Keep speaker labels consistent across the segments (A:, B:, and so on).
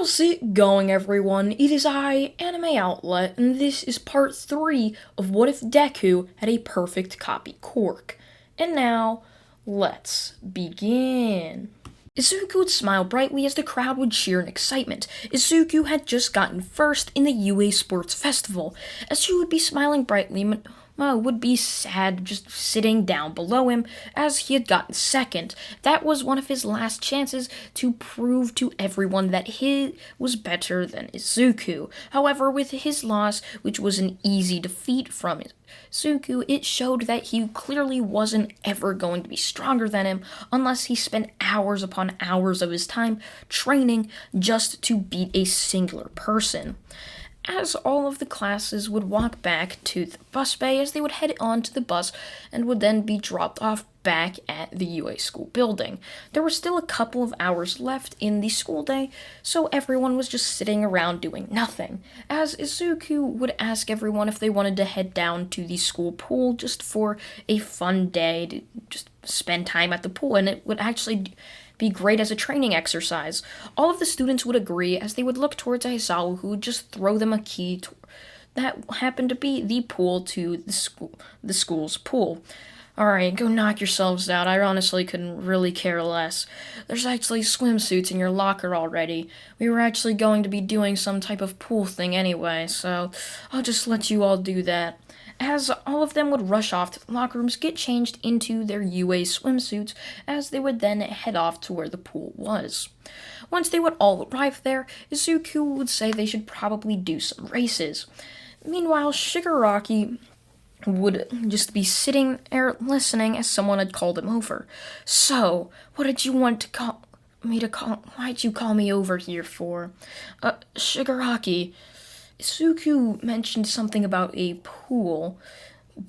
A: How's it going, everyone? It is I, Anime Outlet, and this is part 3 of What If Deku Had a Perfect Copy Quirk. And now, let's begin. Izuku would smile brightly as the crowd would cheer in excitement. Izuku had just gotten first in the UA Sports Festival. As she would be smiling brightly, would be sad just sitting down below him as he had gotten second. That was one of his last chances to prove to everyone that he was better than Izuku. However, with his loss, which was an easy defeat from Izuku, it showed that he clearly wasn't ever going to be stronger than him unless he spent hours upon hours of his time training just to beat a singular person. As all of the classes would walk back to the bus bay as they would head on to the bus and would then be dropped off back at the UA school building. There were still a couple of hours left in the school day, so everyone was just sitting around doing nothing, as Izuku would ask everyone if they wanted to head down to the school pool just for a fun day to just spend time at the pool, and it would actually be great as a training exercise. All of the students would agree as they would look towards Aizawa, who would just throw them a key that happened to be the pool to the school's pool. Alright, go knock yourselves out. I honestly couldn't really care less. There's actually swimsuits in your locker already. We were actually going to be doing some type of pool thing anyway, so I'll just let you all do that. As all of them would rush off to the locker rooms, get changed into their UA swimsuits, as they would then head off to where the pool was. Once they would all arrive there, Izuku would say they should probably do some races. Meanwhile, Shigaraki would just be sitting there listening as someone had called him over. So, what did you want to call me to call? Why'd you call me over here for? Shigaraki, Izuku mentioned something about a pool.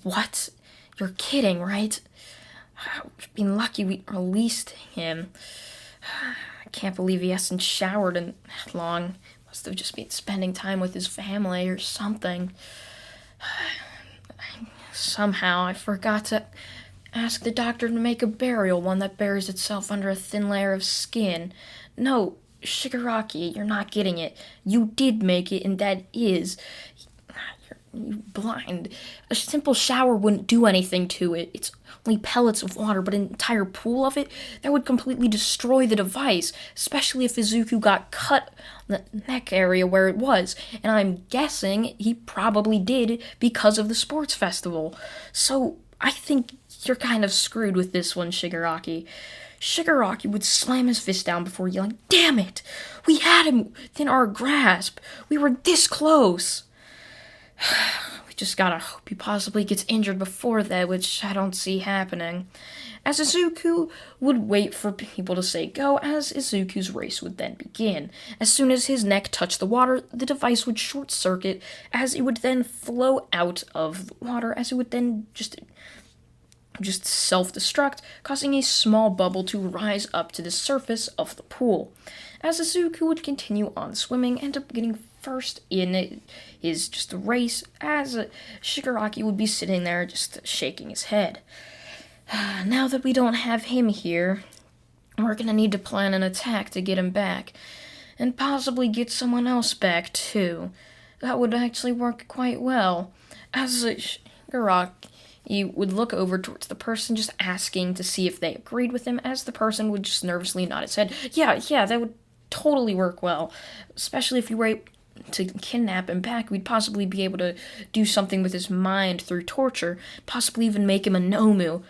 A: What? You're kidding, right? We've been lucky we released him. I can't believe he hasn't showered in that long. Must have just been spending time with his family or something. Somehow I forgot to ask the doctor to make a burial one that buries itself under a thin layer of skin. No, Shigaraki, you're not getting it. You did make it, and that is... You're blind. A simple shower wouldn't do anything to it. It's only pellets of water, but an entire pool of it? That would completely destroy the device, especially if Izuku got cut on the neck area where it was. And I'm guessing he probably did because of the sports festival. So I think you're kind of screwed with this one, Shigaraki. Shigaraki would slam his fist down before yelling, "Damn it! We had him within our grasp! We were this close!" We just gotta hope he possibly gets injured before that, which I don't see happening. As Izuku would wait for people to say go, as Izuku's race would then begin. As soon as his neck touched the water, the device would short-circuit, as it would then flow out of the water, as it would then just self-destruct, causing a small bubble to rise up to the surface of the pool. As Izuku would continue on swimming, end up getting first in his just race, as Shigaraki would be sitting there just shaking his head. Now that we don't have him here, we're gonna need to plan an attack to get him back, and possibly get someone else back too. That would actually work quite well. As Shigaraki would look over towards the person, just asking to see if they agreed with him, as the person would just nervously nod his head. Yeah, that would totally work well. Especially if you were able to kidnap him back, we'd possibly be able to do something with his mind through torture, possibly even make him a Nomu.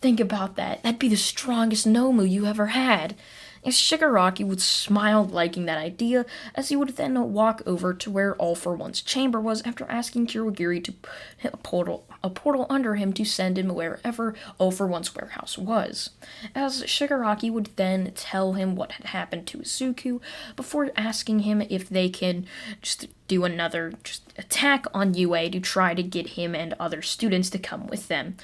A: Think about that. That'd be the strongest Nomu you ever had. As Shigaraki would smile, liking that idea, as he would then walk over to where All For One's chamber was, after asking Kurogiri to hit a portal under him to send him wherever All For One's warehouse was. As Shigaraki would then tell him what had happened to Izuku, before asking him if they can just do another attack on UA to try to get him and other students to come with them.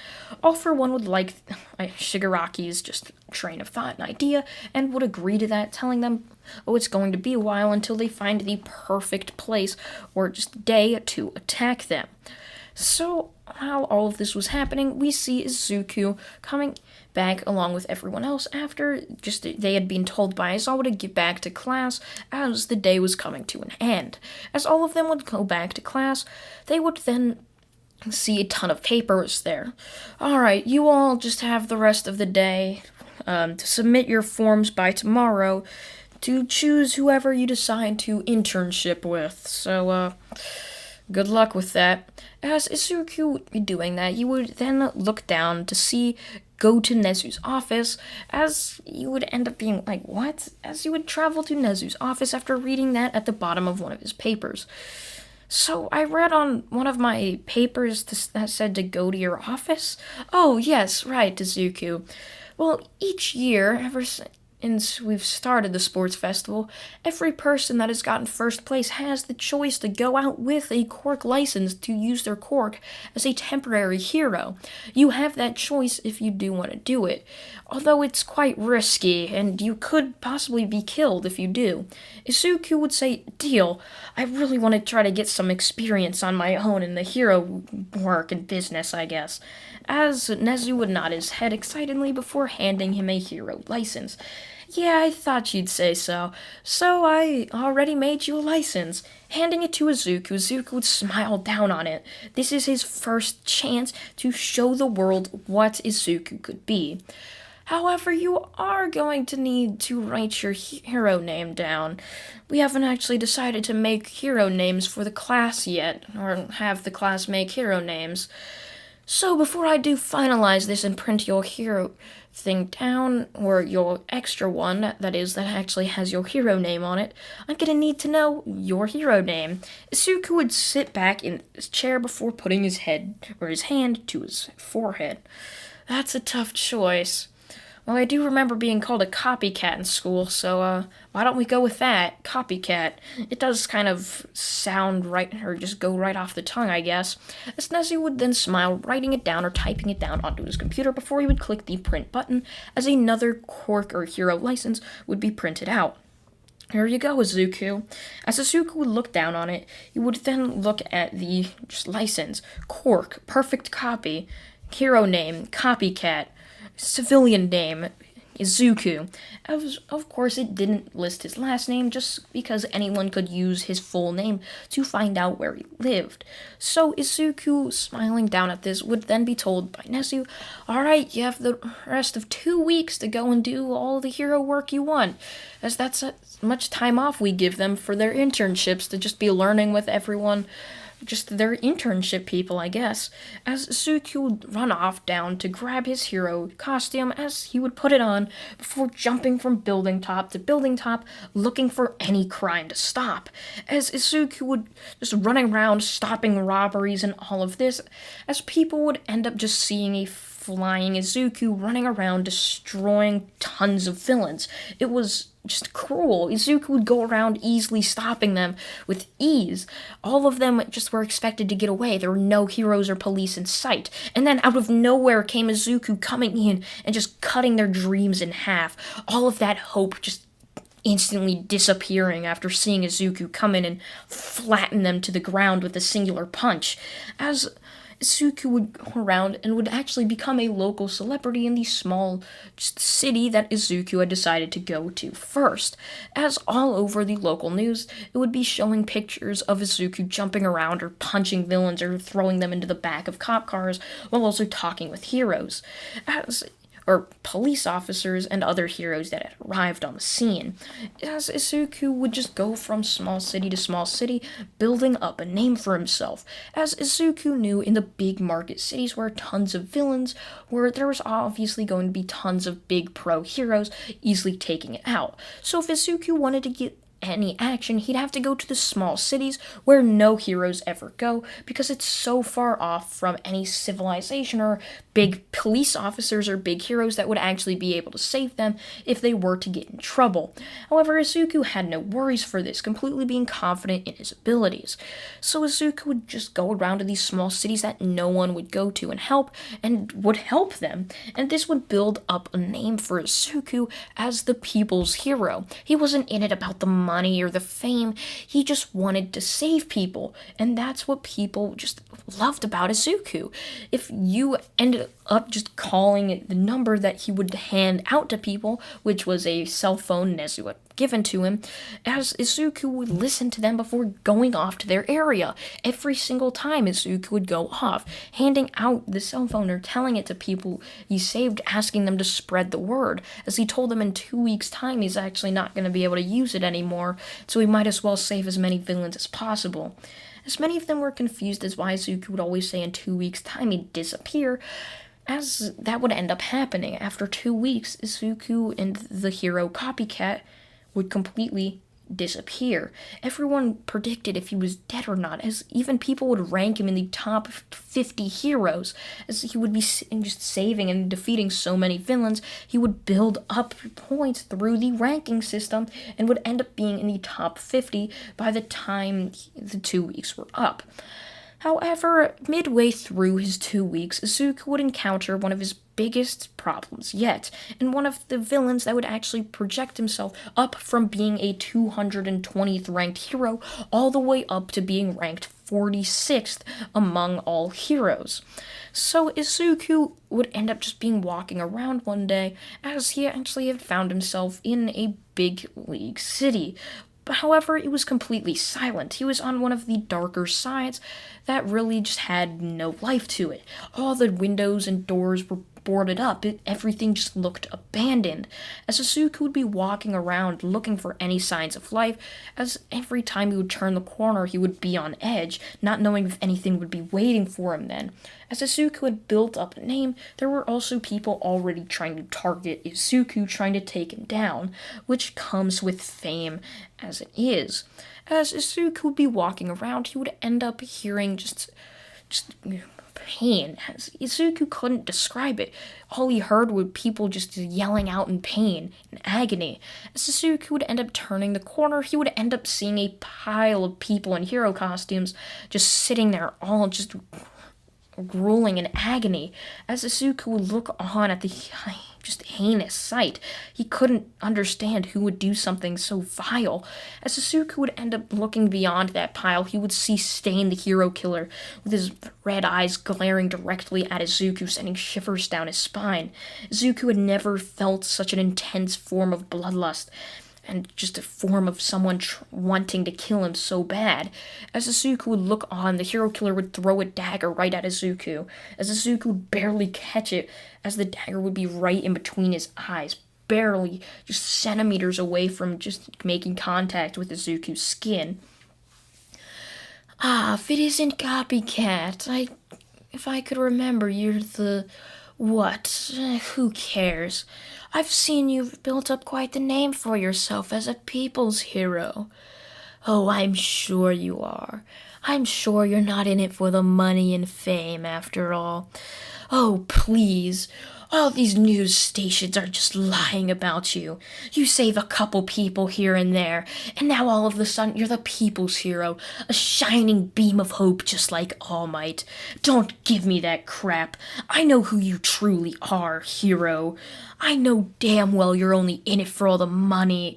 A: All For One would like Shigaraki's just train of thought and idea, and would agree to that, telling them, it's going to be a while until they find the perfect place or just day to attack them. So while all of this was happening, we see Izuku coming back along with everyone else after they had been told by Aizawa to get back to class as the day was coming to an end. As all of them would go back to class, they would then see a ton of papers there. Alright, you all just have the rest of the day to submit your forms by tomorrow to choose whoever you decide to internship with. So, good luck with that. As Izuku would be doing that, you would then look down to go to Nezu's office, as you would end up being like, what? As you would travel to Nezu's office after reading that at the bottom of one of his papers. So I read on one of my papers that said to go to your office? Oh, yes, right, Izuku. Well, each year, ever since we've started the sports festival, every person that has gotten first place has the choice to go out with a Quirk license to use their Quirk as a temporary hero. You have that choice if you do want to do it, although it's quite risky, and you could possibly be killed if you do. Izuku would say, deal, I really want to try to get some experience on my own in the hero work and business, I guess. As Nezu would nod his head excitedly before handing him a hero license. Yeah, I thought you'd say so. So I already made you a license. Handing it to Izuku would smile down on it. This is his first chance to show the world what Izuku could be. However, you are going to need to write your hero name down. We haven't actually decided to make hero names for the class yet, or have the class make hero names. So before I do finalize this and print your hero thing down, or your extra one, that actually has your hero name on it, I'm gonna need to know your hero name. Izuku would sit back in his chair before putting his hand to his forehead. That's a tough choice. Well, I do remember being called a copycat in school, so why don't we go with that? Copycat. It does kind of sound right, or just go right off the tongue, I guess. As Nezu would then smile, writing it down or typing it down onto his computer before he would click the print button, as another Quirk or hero license would be printed out. Here you go, Izuku. As Izuku would look down on it, he would then look at the license. Quirk, perfect copy. Hero name, copycat. Civilian name, Izuku. Of course, it didn't list his last name just because anyone could use his full name to find out where he lived. So Izuku, smiling down at this, would then be told by Nezu, alright, you have the rest of 2 weeks to go and do all the hero work you want, as that's as much time off we give them for their internships to just be learning with everyone. Just their internship people, I guess, as Izuku would run off down to grab his hero costume as he would put it on before jumping from building top to building top, looking for any crime to stop, as Izuku would just running around stopping robberies and all of this, as people would end up just seeing a flying Izuku running around destroying tons of villains. It was just cruel. Izuku would go around easily stopping them with ease. All of them just were expected to get away. There were no heroes or police in sight. And then out of nowhere came Izuku coming in and just cutting their dreams in half. All of that hope just instantly disappearing after seeing Izuku come in and flatten them to the ground with a singular punch. As Izuku would go around and would actually become a local celebrity in the small city that Izuku had decided to go to first. As all over the local news, it would be showing pictures of Izuku jumping around or punching villains or throwing them into the back of cop cars while also talking with heroes. Or police officers and other heroes that had arrived on the scene. As Izuku would just go from small city to small city, building up a name for himself. As Izuku knew in the big market cities where tons of villains were, there was obviously going to be tons of big pro heroes easily taking it out. So if Izuku wanted to get any action, he'd have to go to the small cities where no heroes ever go because it's so far off from any civilization or big police officers or big heroes that would actually be able to save them if they were to get in trouble. However, Izuku had no worries for this, completely being confident in his abilities. So Izuku would just go around to these small cities that no one would go to and would help them, and this would build up a name for Izuku as the people's hero. He wasn't in it about the money money or the fame. He just wanted to save people, and that's what people just loved about Izuku. If you ended up just calling the number that he would hand out to people, which was a cell phone Nezu had given to him, as Izuku would listen to them before going off to their area. Every single time Izuku would go off, handing out the cell phone or telling it to people he saved, asking them to spread the word, as he told them in 2 weeks' time he's actually not going to be able to use it anymore, so he might as well save as many villains as possible. As many of them were confused as why Izuku would always say in 2 weeks' time he'd disappear, as that would end up happening. After 2 weeks, Izuku and the hero Copycat would completely disappear. Everyone predicted if he was dead or not, as even people would rank him in the top 50 heroes, as he would be just saving and defeating so many villains. He would build up points through the ranking system and would end up being in the top 50 by the time the 2 weeks were up. However, midway through his 2 weeks, Izuku would encounter one of his biggest problems yet, and one of the villains that would actually project himself up from being a 220th ranked hero all the way up to being ranked 46th among all heroes. So Izuku would end up just being walking around one day, as he actually had found himself in a big league city. However, it was completely silent. He was on one of the darker sides that really just had no life to it. All the windows and doors were boarded up. Everything just looked abandoned. As Izuku would be walking around looking for any signs of life, as every time he would turn the corner he would be on edge, not knowing if anything would be waiting for him then. As Izuku had built up a name, there were also people already trying to target Izuku, trying to take him down, which comes with fame as it is. As Izuku would be walking around, he would end up hearing just pain, as Izuku couldn't describe it. All he heard were people just yelling out in pain and agony. As Izuku would end up turning the corner, he would end up seeing a pile of people in hero costumes just sitting there all just grueling in agony. As Izuku would look on at the just heinous sight, he couldn't understand who would do something so vile. As Izuku would end up looking beyond that pile, he would see Stain the hero killer, with his red eyes glaring directly at Izuku, sending shivers down his spine. Izuku had never felt such an intense form of bloodlust, and just a form of someone wanting to kill him so bad. As Izuku would look on, the hero killer would throw a dagger right at Izuku, as Izuku would barely catch it, as the dagger would be right in between his eyes, barely, just centimeters away from just making contact with Izuku's skin. If it isn't Copycat, if I could remember, you're the... what? Who cares? I've seen you've built up quite the name for yourself as a people's hero. Oh, I'm sure you are. I'm sure you're not in it for the money and fame, after all. Oh, please. All these news stations are just lying about you. You save a couple people here and there, and now all of a sudden you're the people's hero, a shining beam of hope just like All Might. Don't give me that crap. I know who you truly are, hero. I know damn well you're only in it for all the money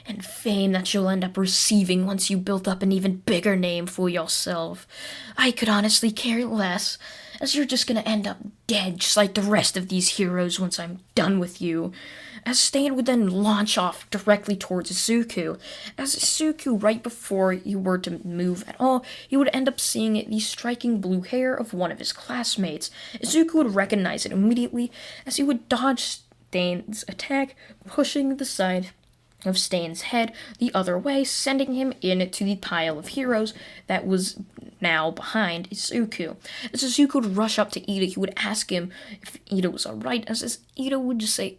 A: and fame that you'll end up receiving once you built up an even bigger name for yourself. I could honestly care less, as you're just gonna end up dead just like the rest of these heroes once I'm done with you. As Stain would then launch off directly towards Izuku. As Izuku, right before you were to move at all, you would end up seeing the striking blue hair of one of his classmates. Izuku would recognize it immediately, as he would dodge Stain's attack, pushing the side of Stain's head the other way, sending him into the pile of heroes that was now behind Izuku. As Izuku would rush up to Ida, he would ask him if Ida was alright, as Ida would just say,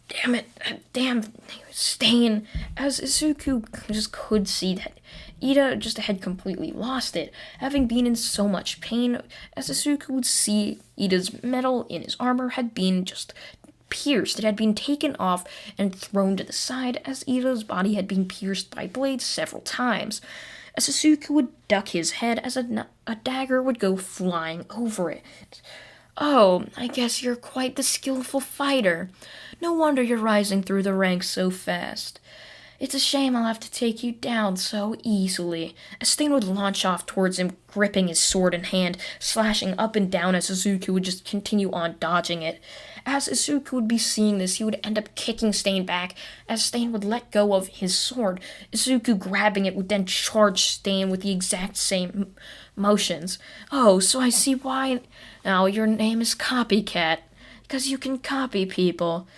A: damn it, damn, Stain, as Izuku just could see that Ida just had completely lost it, having been in so much pain, as Izuku would see Ida's metal in his armor had been just pierced. It had been taken off and thrown to the side, as Ida's body had been pierced by blades several times. As Izuku would duck his head, as a dagger would go flying over it. Oh, I guess you're quite the skillful fighter. No wonder you're rising through the ranks so fast. It's a shame I'll have to take you down so easily. As Stain would launch off towards him, gripping his sword in hand, slashing up and down as Izuku would just continue on dodging it. As Izuku would be seeing this, he would end up kicking Stain back. As Stain would let go of his sword, Izuku grabbing it would then charge Stain with the exact same motions. Oh, so I see why now your name is Copycat. Because you can copy people.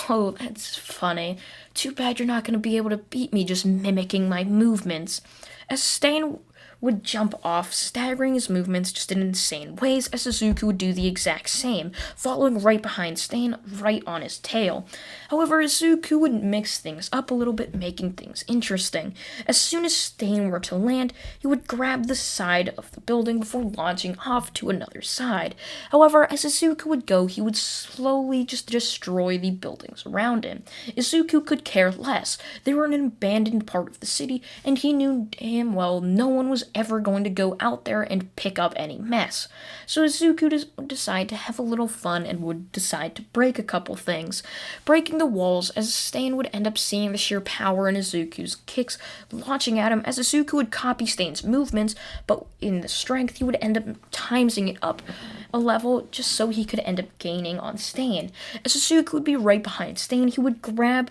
A: Oh, that's funny. Too bad you're not going to be able to beat me just mimicking my movements. As Stain would jump off, staggering his movements just in insane ways, as Izuku would do the exact same, following right behind Stain, right on his tail. However, Izuku would mix things up a little bit, making things interesting. As soon as Stain were to land, he would grab the side of the building before launching off to another side. However, as Izuku would go, he would slowly just destroy the buildings around him. Izuku could care less. They were an abandoned part of the city, and he knew damn well no one was ever going to go out there and pick up any mess. So Izuku would decide to have a little fun and would decide to break a couple things. Breaking the walls, as Stain would end up seeing the sheer power in Izuku's kicks, launching at him as Izuku would copy Stain's movements, but in the strength he would end up timesing it up a level just so he could end up gaining on Stain. As Izuku would be right behind Stain, he would grab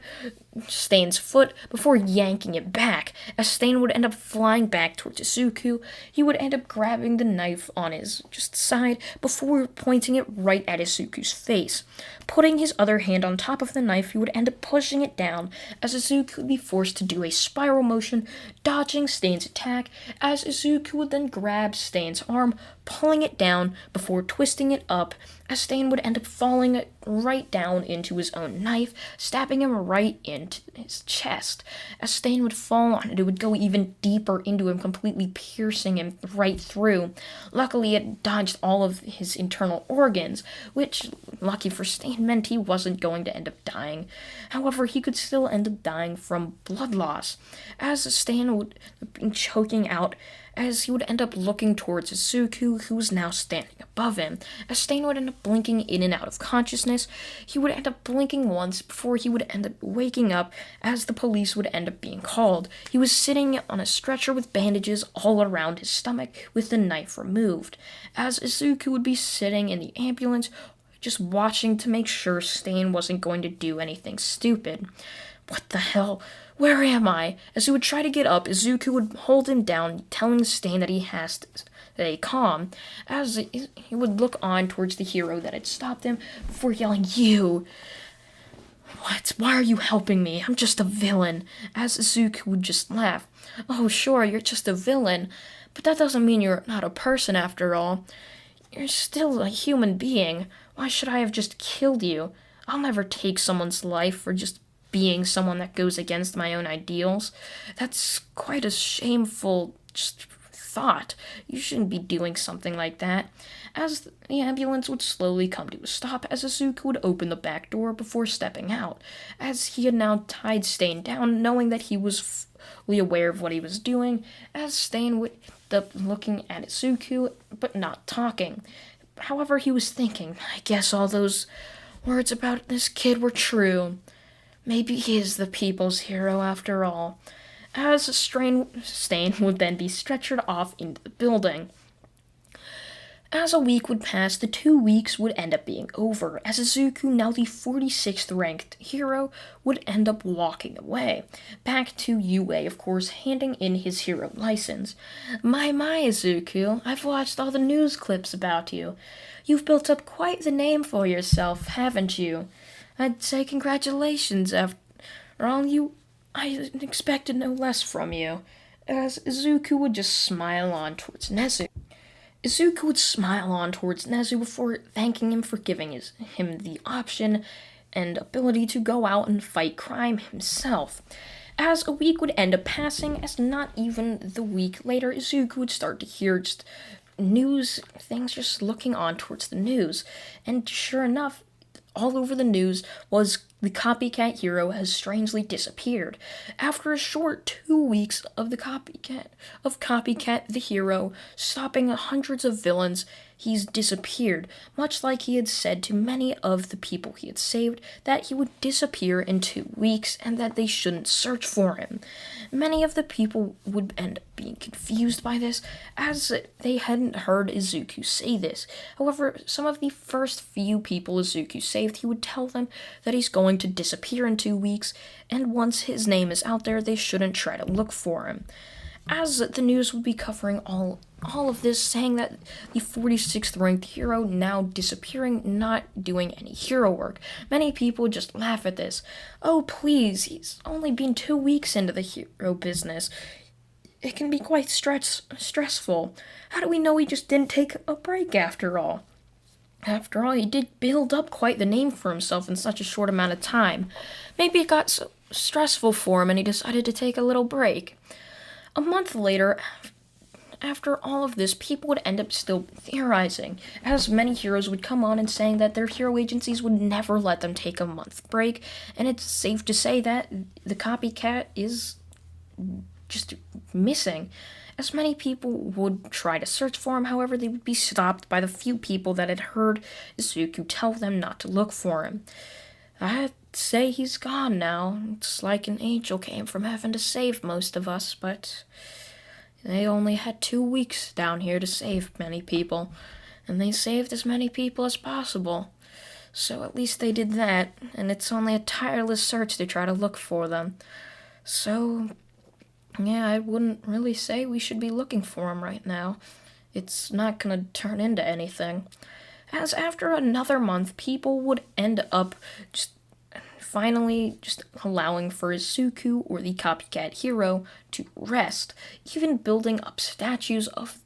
A: Stain's foot before yanking it back. As Stain would end up flying back towards Izuku, he would end up grabbing the knife on his just side before pointing it right at Izuku's face. Putting his other hand on top of the knife, he would end up pushing it down as Izuku would be forced to do a spiral motion, dodging Stain's attack, as Izuku would then grab Stain's arm, pulling it down before twisting it up, as Stain would end up falling right down into his own knife, stabbing him right into his chest. As Stain would fall on it, it would go even deeper into him, completely piercing him right through. Luckily, it dodged all of his internal organs, which, lucky for Stain, meant he wasn't going to end up dying. However, he could still end up dying from blood loss, as Stain would be choking out, as he would end up looking towards Izuku, who was now standing above him. As Stain would end up blinking in and out of consciousness, he would end up blinking once before he would end up waking up as the police would end up being called. He was sitting on a stretcher with bandages all around his stomach with the knife removed, as Izuku would be sitting in the ambulance just watching to make sure Stain wasn't going to do anything stupid. What the hell? Where am I? As he would try to get up, Izuku would hold him down, telling Stain that he has to stay calm, as he would look on towards the hero that had stopped him before yelling, "You! What? Why are you helping me? I'm just a villain." As Izuku would just laugh. "Oh, sure, you're just a villain, but that doesn't mean you're not a person after all. You're still a human being. Why should I have just killed you? I'll never take someone's life for just being someone that goes against my own ideals. That's quite a shameful thought. You shouldn't be doing something like that." As the ambulance would slowly come to a stop, as Izuku would open the back door before stepping out, as he had now tied Stain down, knowing that he was fully aware of what he was doing, as Stain would end up looking at Izuku, but not talking. However, he was thinking, I guess all those words about this kid were true. Maybe he is the people's hero after all. As Stain would then be stretchered off into the building. As a week would pass, the 2 weeks would end up being over, as Izuku, now the 46th ranked hero, would end up walking away. Back to UA, of course, handing in his hero license. My, Izuku, I've watched all the news clips about you. You've built up quite the name for yourself, haven't you? I'd say congratulations, after all, I expected no less from you. As Izuku would just smile on towards Nezu. Izuku would smile on towards Nezu before thanking him for giving him the option and ability to go out and fight crime himself. As a week would end up passing, as not even the week later, Izuku would start to hear just news, things just looking on towards the news. And sure enough, all over the news was The copycat hero has strangely disappeared. After a short 2 weeks of copycat the hero stopping hundreds of villains, he's disappeared, much like he had said to many of the people he had saved that he would disappear in 2 weeks and that they shouldn't search for him. Many of the people would end up being confused by this, as they hadn't heard Izuku say this. However, some of the first few people Izuku saved, he would tell them that he's going to disappear in 2 weeks, and once his name is out there, they shouldn't try to look for him. As the news would be covering all of this, saying that the 46th ranked hero now disappearing, not doing any hero work. Many people would just laugh at this. Oh, please, he's only been 2 weeks into the hero business. It can be quite stressful. How do we know he just didn't take a break after all? After all, he did build up quite the name for himself in such a short amount of time. Maybe it got so stressful for him and he decided to take a little break. A month later, after all of this, people would end up still theorizing, as many heroes would come on and saying that their hero agencies would never let them take a month break, and it's safe to say that the copycat is just missing. As many people would try to search for him, however, they would be stopped by the few people that had heard Izuku tell them not to look for him. I'd say he's gone now. It's like an angel came from heaven to save most of us, but they only had 2 weeks down here to save many people, and they saved as many people as possible. So at least they did that, and it's only a tireless search to try to look for them. So, yeah, I wouldn't really say we should be looking for him right now. It's not gonna turn into anything. As after another month, people would end up finally just allowing for Izuku, or the copycat hero, to rest, even building up statues of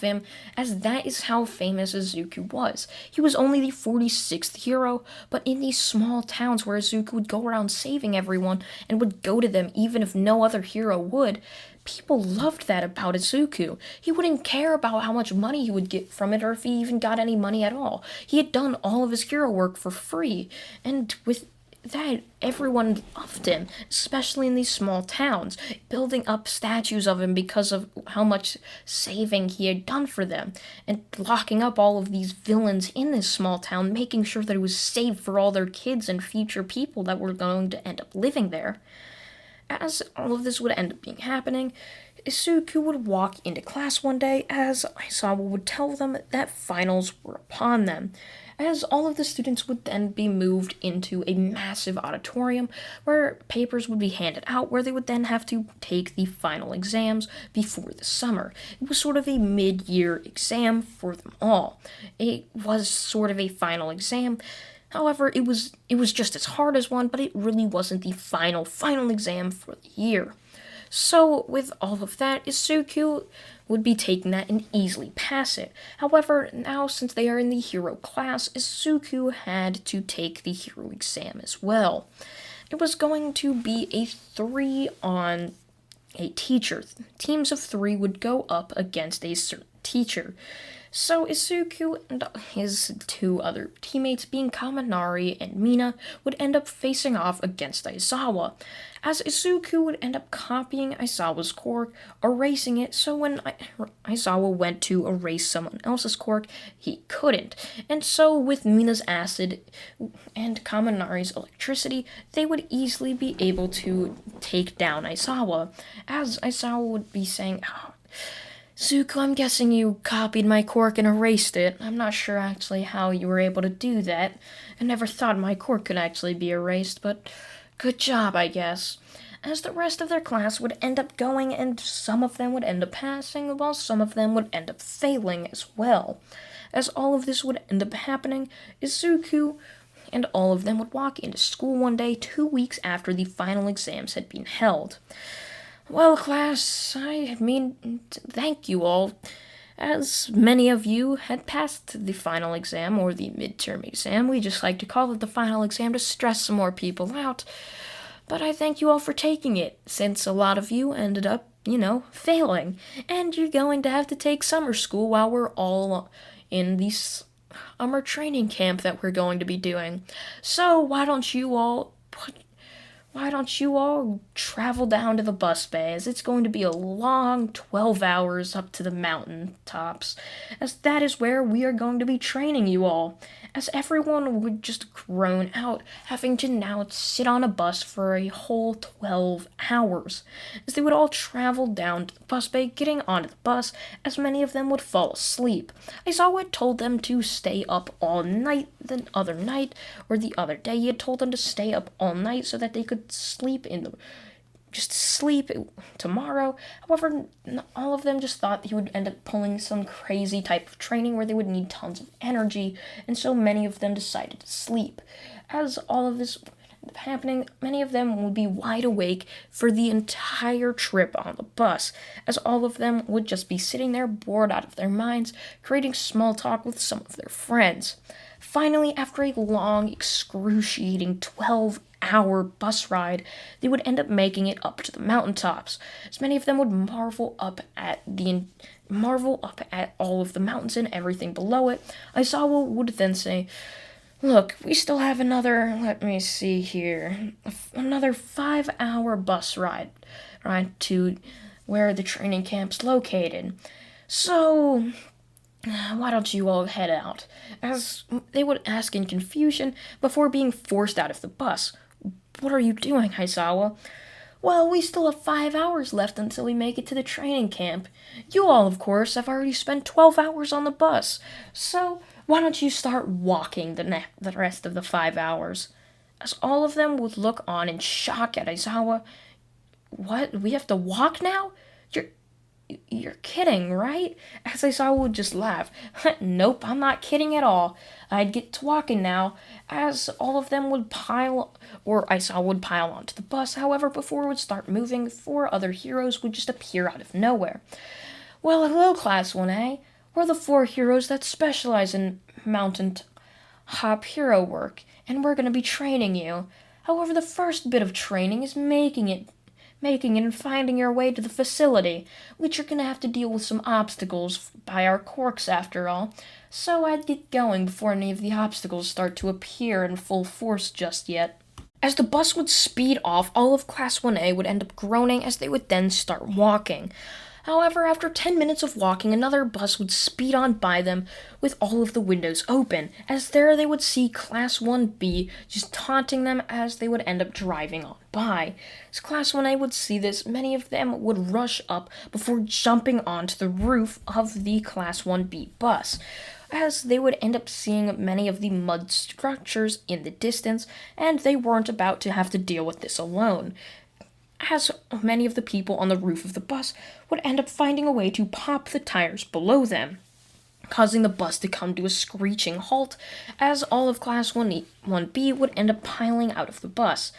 A: him, as that is how famous Izuku was. He was only the 46th hero, but in these small towns where Izuku would go around saving everyone and would go to them even if no other hero would, people loved that about Izuku. He wouldn't care about how much money he would get from it or if he even got any money at all. He had done all of his hero work for free, and with that, everyone loved him, especially in these small towns, building up statues of him because of how much saving he had done for them, and locking up all of these villains in this small town, making sure that it was safe for all their kids and future people that were going to end up living there. As all of this would end up being happening, Izuku would walk into class one day as Aizawa would tell them that finals were upon them, as all of the students would then be moved into a massive auditorium where papers would be handed out, where they would then have to take the final exams before the summer. It was sort of a mid-year exam for them all. It was sort of a final exam. However, it was just as hard as one, but it really wasn't the final exam for the year. So, with all of that, Izuku would be taking that and easily pass it. However, now since they are in the hero class, Izuku had to take the hero exam as well. It was going to be a 3 on a teacher. Teams of 3 would go up against a certain teacher. So Izuku and his 2 other teammates, being Kaminari and Mina, would end up facing off against Aizawa, as Izuku would end up copying Aizawa's quirk, erasing it, so when Aizawa went to erase someone else's quirk, he couldn't. And so with Mina's acid and Kaminari's electricity, they would easily be able to take down Aizawa, as Aizawa would be saying, Zuko, I'm guessing you copied my quirk and erased it. I'm not sure actually how you were able to do that. I never thought my quirk could actually be erased, but good job, I guess. As the rest of their class would end up going, and some of them would end up passing, while some of them would end up failing as well. As all of this would end up happening, Izuku and all of them would walk into school one day 2 weeks after the final exams had been held. Well, class, I mean, thank you all, as many of you had passed the final exam, or the midterm exam. We just like to call it the final exam to stress some more people out. But I thank you all for taking it, since a lot of you ended up, failing. And you're going to have to take summer school while we're all in these our training camp that we're going to be doing. So why don't you all travel down to the bus bay, as it's going to be a long 12 hours up to the mountain tops, as that is where we are going to be training you all, as everyone would just groan out, having to now sit on a bus for a whole 12 hours, as they would all travel down to the bus bay, getting onto the bus, as many of them would fall asleep. Aizawa had told them to stay up all night the other night, or the other day he had told them to stay up all night so that they could sleep tomorrow. However, all of them just thought he would end up pulling some crazy type of training where they would need tons of energy, and so many of them decided to sleep. As all of this happening, many of them would be wide awake for the entire trip on the bus, as all of them would just be sitting there bored out of their minds, creating small talk with some of their friends. Finally, after a long, excruciating 12-hour bus ride, they would end up making it up to the mountaintops, as many of them would marvel up at all of the mountains and everything below it. Aizawa would then say, "Look, we still have another 5-hour bus ride to where the training camp's located. So, why don't you all head out?" As they would ask in confusion before being forced out of the bus. "What are you doing, Aizawa?" "Well, we still have 5 hours left until we make it to the training camp. You all, of course, have already spent 12 hours on the bus. So, why don't you start walking the rest of the 5 hours?" As all of them would look on in shock at Aizawa. "What? We have to walk now? You're kidding, right?" As Aizawa would just laugh. "Nope, I'm not kidding at all. I'd get to walking now." As all of them would Aizawa would pile onto the bus. However, before it would start moving, 4 other heroes would just appear out of nowhere. "Well, hello, Class 1A. We're the 4 heroes that specialize in mountain hop hero work, and we're going to be training you. However, the first bit of training is making it and finding your way to the facility, which you're going to have to deal with some obstacles by our Quirks after all. So I'd get going before any of the obstacles start to appear in full force just yet." As the bus would speed off, all of Class 1A would end up groaning as they would then start walking. However, after 10 minutes of walking, another bus would speed on by them with all of the windows open, as there they would see Class 1B just taunting them as they would end up driving on by. As Class 1A would see this, many of them would rush up before jumping onto the roof of the Class 1B bus, as they would end up seeing many of the mud structures in the distance, and they weren't about to have to deal with this alone, as many of the people on the roof of the bus would end up finding a way to pop the tires below them, causing the bus to come to a screeching halt, as all of Class 1B would end up piling out of the bus.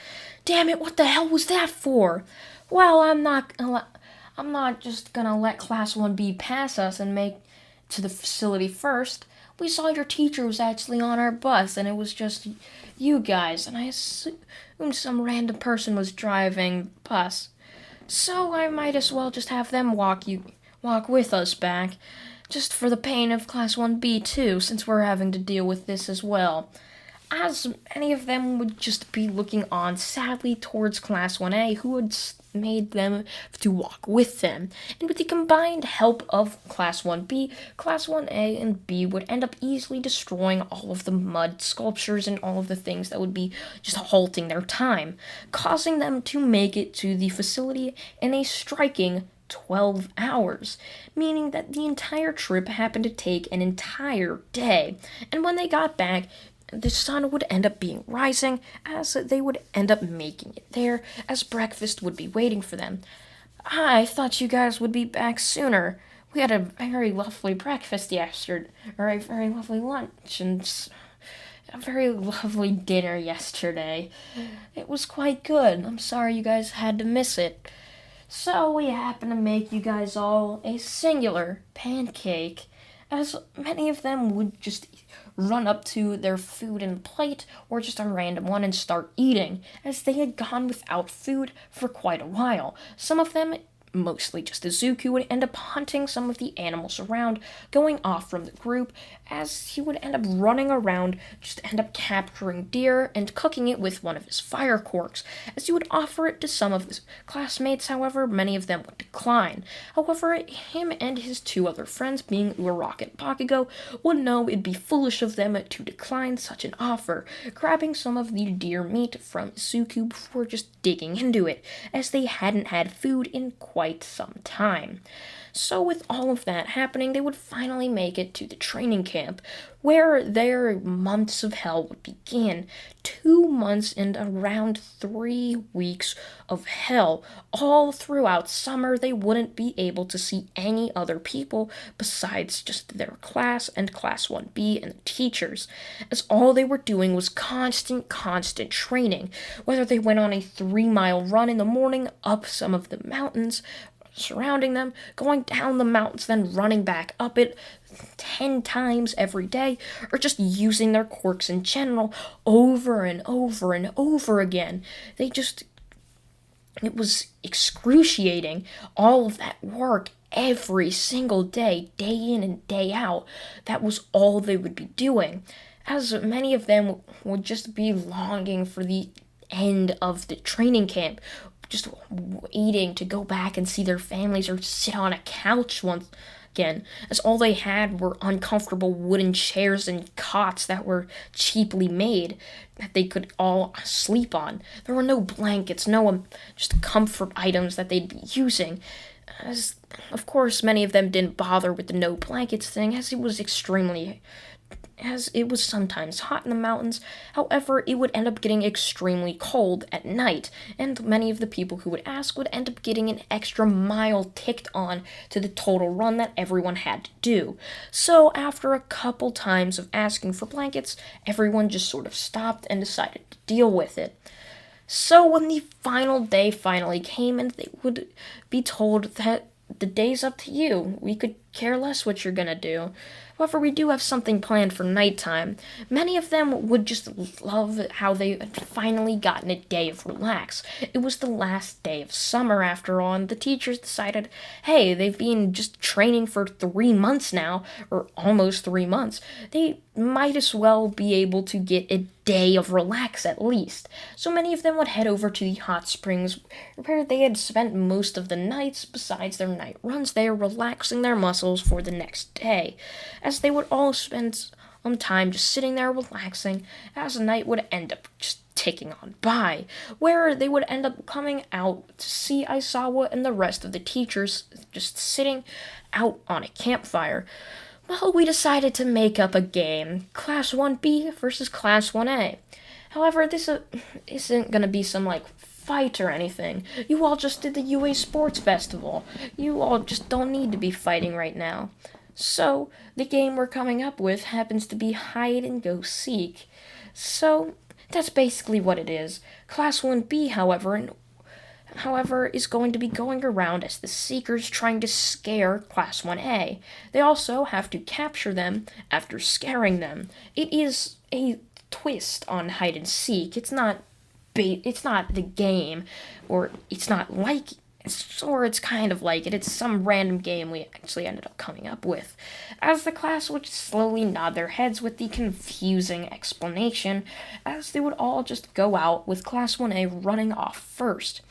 A: "Damn it, what the hell was that for?" "Well, I'm not just gonna let Class 1B pass us and make to the facility first. We saw your teacher was actually on our bus, and it was just you guys, and I assumed some random person was driving the bus. So I might as well just have them walk with us back, just for the pain of Class 1B too, since we're having to deal with this as well." As many of them would just be looking on sadly towards Class 1A, who had made them to walk with them. And with the combined help of Class 1B, Class 1A and B would end up easily destroying all of the mud sculptures and all of the things that would be just halting their time, causing them to make it to the facility in a striking 12 hours, meaning that the entire trip happened to take an entire day. And when they got back, the sun would end up being rising, as they would end up making it there, as breakfast would be waiting for them. "I thought you guys would be back sooner. We had a very lovely breakfast yesterday, or a very lovely lunch, and a very lovely dinner yesterday. It was quite good. I'm sorry you guys had to miss it. So we happened to make you guys all a singular pancake," as many of them would just run up to their food and plate, or just a random one, and start eating, as they had gone without food for quite a while. Some of them mostly just Izuku, would end up hunting some of the animals around, going off from the group, as he would end up running around, just end up capturing deer and cooking it with one of his fire quirks, as he would offer it to some of his classmates. However, many of them would decline. However, him and his two other friends, being Uraraka and Bakugo, would know it'd be foolish of them to decline such an offer, grabbing some of the deer meat from Izuku before just digging into it, as they hadn't had food in quite some time. So with all of that happening, they would finally make it to the training camp, where their months of hell would begin. 2 months and around 3 weeks of hell. All throughout summer, they wouldn't be able to see any other people besides just their class and Class 1B and the teachers, as all they were doing was constant training, whether they went on a 3-mile run in the morning up some of the mountains surrounding them, going down the mountains, then running back up it 10 times every day, or just using their quirks in general over and over again. It was excruciating, all of that work every single day, day in and day out. That was all they would be doing, as many of them would just be longing for the end of the training camp, just waiting to go back and see their families or sit on a couch once again, as all they had were uncomfortable wooden chairs and cots that were cheaply made that they could all sleep on. There were no blankets, no just comfort items that they'd be using, as of course many of them didn't bother with the no blankets thing, as it was sometimes hot in the mountains. However, it would end up getting extremely cold at night, and many of the people who would ask would end up getting an extra mile ticked on to the total run that everyone had to do. So after a couple times of asking for blankets, everyone just sort of stopped and decided to deal with it. So when the final day finally came and they would be told that the day's up to you, we could care less what you're gonna do. However, we do have something planned for nighttime. Many of them would just love how they had finally gotten a day of relax. It was the last day of summer after all, and the teachers decided, hey, they've been just training for 3 months now, or almost 3 months. They might as well be able to get a day of relax at least. So many of them would head over to the hot springs, where they had spent most of the nights besides their night runs there, relaxing their muscles for the next day, as they would all spend some time just sitting there relaxing, as the night would end up just ticking on by, where they would end up coming out to see Aizawa and the rest of the teachers just sitting out on a campfire. Well, we decided to make up a game, Class 1B versus Class 1A. However, this isn't gonna be some, fight or anything. You all just did the UA Sports Festival. You all just don't need to be fighting right now. So, the game we're coming up with happens to be hide and go seek. So, that's basically what it is. Class 1B, however, is going to be going around as the Seekers trying to scare Class 1A. They also have to capture them after scaring them. It is a twist on hide and seek. It's not the game, or it's kind of like it. It's some random game we actually ended up coming up with, as the class would slowly nod their heads with the confusing explanation, as they would all just go out with Class 1A running off first.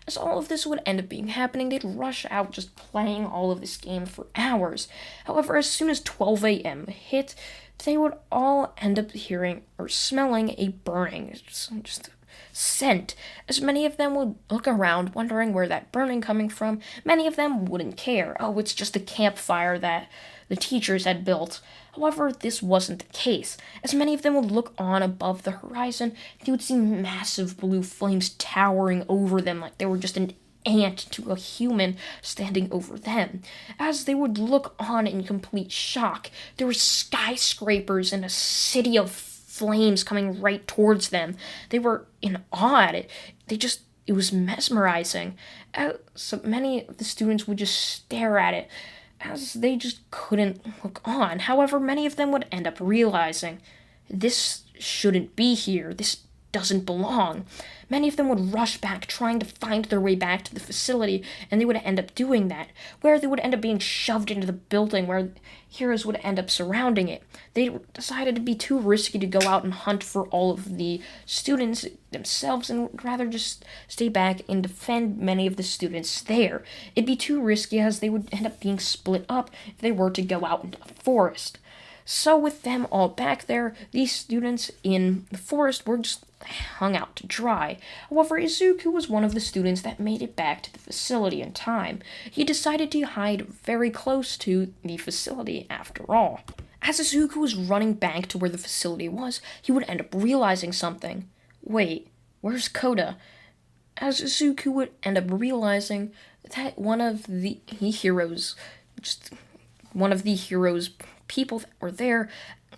A: As all of this would end up being happening, they'd rush out just playing all of this game for hours. However, as soon as 12 a.m. hit, they would all end up hearing or smelling a burning, just scent, as many of them would look around wondering where that burning coming from. Many of them wouldn't care. Oh, it's just a campfire that the teachers had built. However, this wasn't the case, as many of them would look on above the horizon, and you would see massive blue flames towering over them like they were just an ant to a human standing over them. As they would look on in complete shock, there were skyscrapers and a city of flames coming right towards them. They were in awe at it. It was mesmerizing. So many of the students would just stare at it, as they just couldn't look on. However, many of them would end up realizing, this shouldn't be here. This doesn't belong. Many of them would rush back, trying to find their way back to the facility, and they would end up doing that, where they would end up being shoved into the building, where heroes would end up surrounding it. They decided to be too risky to go out and hunt for all of the students themselves, and would rather just stay back and defend many of the students there. It'd be too risky, as they would end up being split up if they were to go out into the forest. So with them all back there, these students in the forest were just hung out to dry. However, Izuku was one of the students that made it back to the facility in time. He decided to hide very close to the facility after all. As Izuku was running back to where the facility was, he would end up realizing something. Wait, where's Koda? As Izuku would end up realizing that one of the heroes people that were there,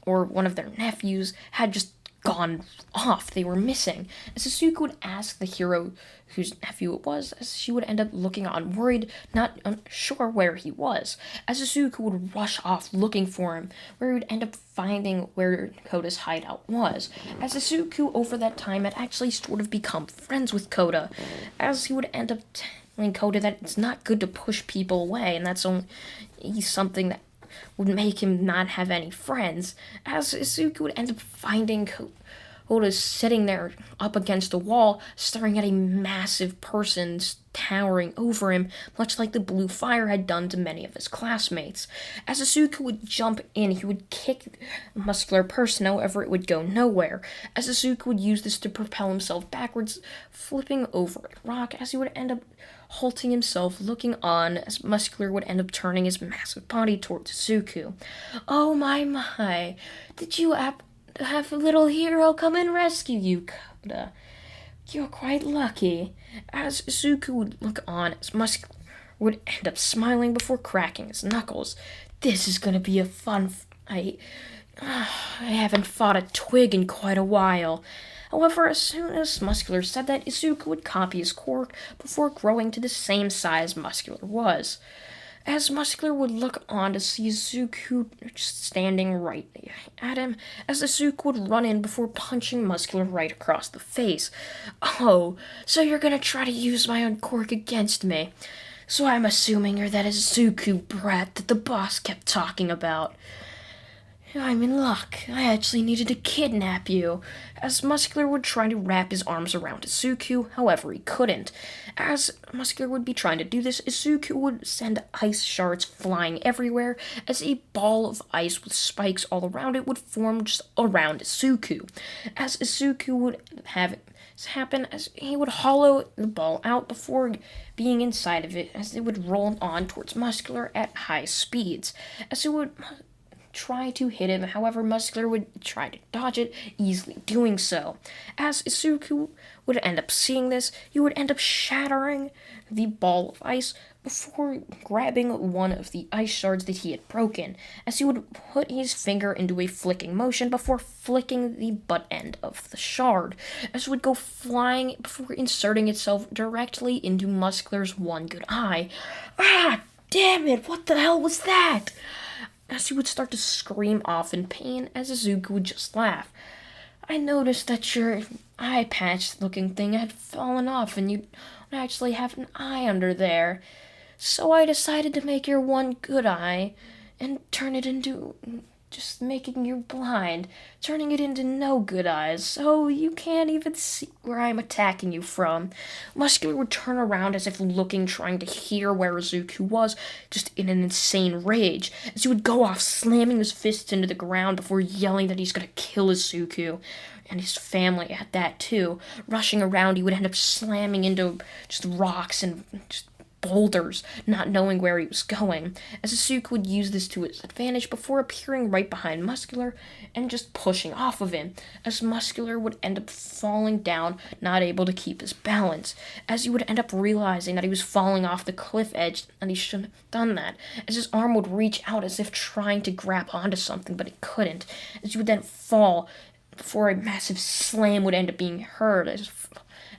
A: or one of their nephews, had just gone off. They were missing. As Izuku would ask the hero whose nephew it was, as she would end up looking on worried, not sure where he was. As Izuku would rush off looking for him, where he would end up finding where Koda's hideout was. As Izuku over that time had actually sort of become friends with Koda, as he would end up telling Koda that it's not good to push people away, and that's only something that would make him not have any friends, as Izuku would end up finding Koda sitting there up against a wall, staring at a massive person towering over him, much like the blue fire had done to many of his classmates. As Izuku would jump in, he would kick a muscular person, however it would go nowhere. As Izuku would use this to propel himself backwards, flipping over a rock, as he would end up halting himself, looking on, as Muscular would end up turning his massive body towards Izuku. Oh my, did you have a little hero come and rescue you, Koda? You're quite lucky. As Izuku would look on, as Muscular would end up smiling before cracking his knuckles. This is gonna be a fun fight. I haven't fought a twig in quite a while. However, as soon as Muscular said that, Izuku would copy his quirk before growing to the same size Muscular was. As Muscular would look on to see Izuku just standing right at him, as Izuku would run in before punching Muscular right across the face. Oh, so you're gonna try to use my own quirk against me. So I'm assuming you're that Izuku brat that the boss kept talking about. I'm in luck. I actually needed to kidnap you. As Muscular would try to wrap his arms around Izuku, however he couldn't. As Muscular would be trying to do this, Izuku would send ice shards flying everywhere, as a ball of ice with spikes all around it would form just around Izuku. As Izuku would have it happen, as he would hollow the ball out before being inside of it, as it would roll on towards Muscular at high speeds. As it would try to hit him, however, Muscular would try to dodge it, easily doing so. As Izuku would end up seeing this, he would end up shattering the ball of ice before grabbing one of the ice shards that he had broken, as he would put his finger into a flicking motion before flicking the butt end of the shard, as it would go flying before inserting itself directly into Muscular's one good eye. Ah, damn it, what the hell was that? As he would start to scream off in pain, as Izuku would just laugh. I noticed that your eye patch looking thing had fallen off and you don't actually have an eye under there. So I decided to make your one good eye and turn it into just making you blind, turning it into no good eyes, so you can't even see where I'm attacking you from. Muscular would turn around as if looking, trying to hear where Izuku was, just in an insane rage, as he would go off slamming his fists into the ground before yelling that he's gonna kill Izuku. And his family at that too. Rushing around, he would end up slamming into just rocks and just boulders, not knowing where he was going, as Izuku would use this to his advantage before appearing right behind Muscular and just pushing off of him, as Muscular would end up falling down, not able to keep his balance, as he would end up realizing that he was falling off the cliff edge and he shouldn't have done that, as his arm would reach out as if trying to grab onto something, but it couldn't, as he would then fall before a massive slam would end up being heard,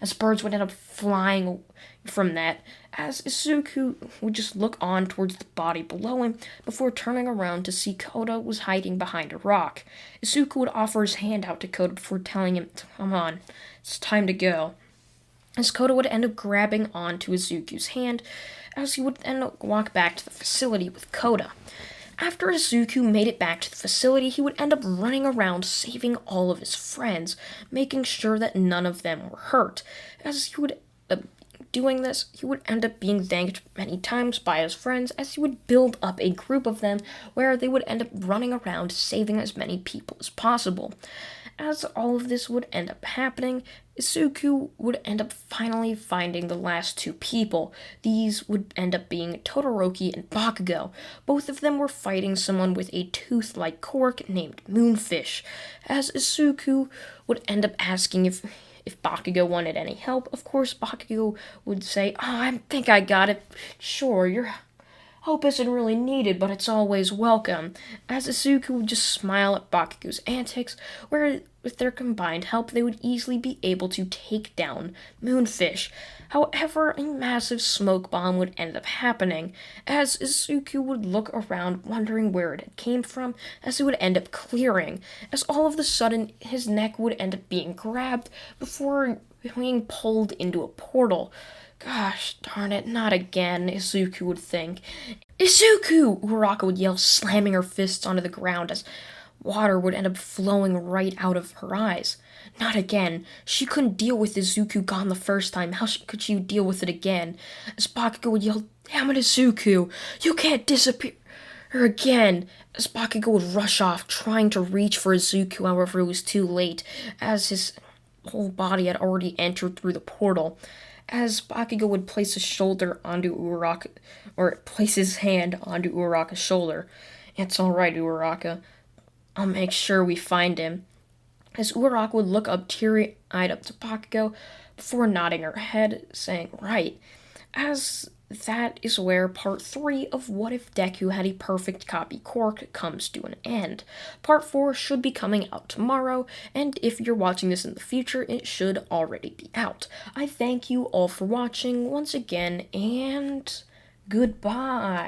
A: as birds would end up flying from that, as Izuku would just look on towards the body below him before turning around to see Koda was hiding behind a rock. Izuku would offer his hand out to Koda before telling him, "Come on, it's time to go." As Koda would end up grabbing onto Izuku's hand, as he would then walk back to the facility with Koda. After Izuku made it back to the facility, he would end up running around saving all of his friends, making sure that none of them were hurt. As he would doing this, he would end up being thanked many times by his friends as he would build up a group of them where they would end up running around saving as many people as possible. As all of this would end up happening, Izuku would end up finally finding the last two people. These would end up being Todoroki and Bakugo. Both of them were fighting someone with a tooth-like quirk named Moonfish. As Izuku would end up asking if Bakugo wanted any help, of course Bakugo would say, I think I got it. Sure, your help isn't really needed, but it's always welcome. As Izuku would just smile at Bakugo's antics, where with their combined help they would easily be able to take down Moonfish. However, a massive smoke bomb would end up happening, as Izuku would look around wondering where it came from, as it would end up clearing, as all of a sudden his neck would end up being grabbed before being pulled into a portal. Gosh darn it, not again, Izuku would think. Izuku! Uraraka would yell, slamming her fists onto the ground as water would end up flowing right out of her eyes. Not again. She couldn't deal with Izuku gone the first time. How could she deal with it again? As Bakugo would yell, damn it, Izuku! You can't disappear again! As Bakugo would rush off, trying to reach for Izuku, however it was too late, as his whole body had already entered through the portal. As Bakugo would place his shoulder onto Uraraka, or place his hand onto Uraraka's shoulder. It's alright, Uraraka. I'll make sure we find him. As Uraraka would look up teary-eyed up to Bakugo before nodding her head, saying, right. As that is where part 3 of What If Deku Had a Perfect Copy Quirk comes to an end. Part 4 should be coming out tomorrow, and if you're watching this in the future, it should already be out. I thank you all for watching once again, and goodbye.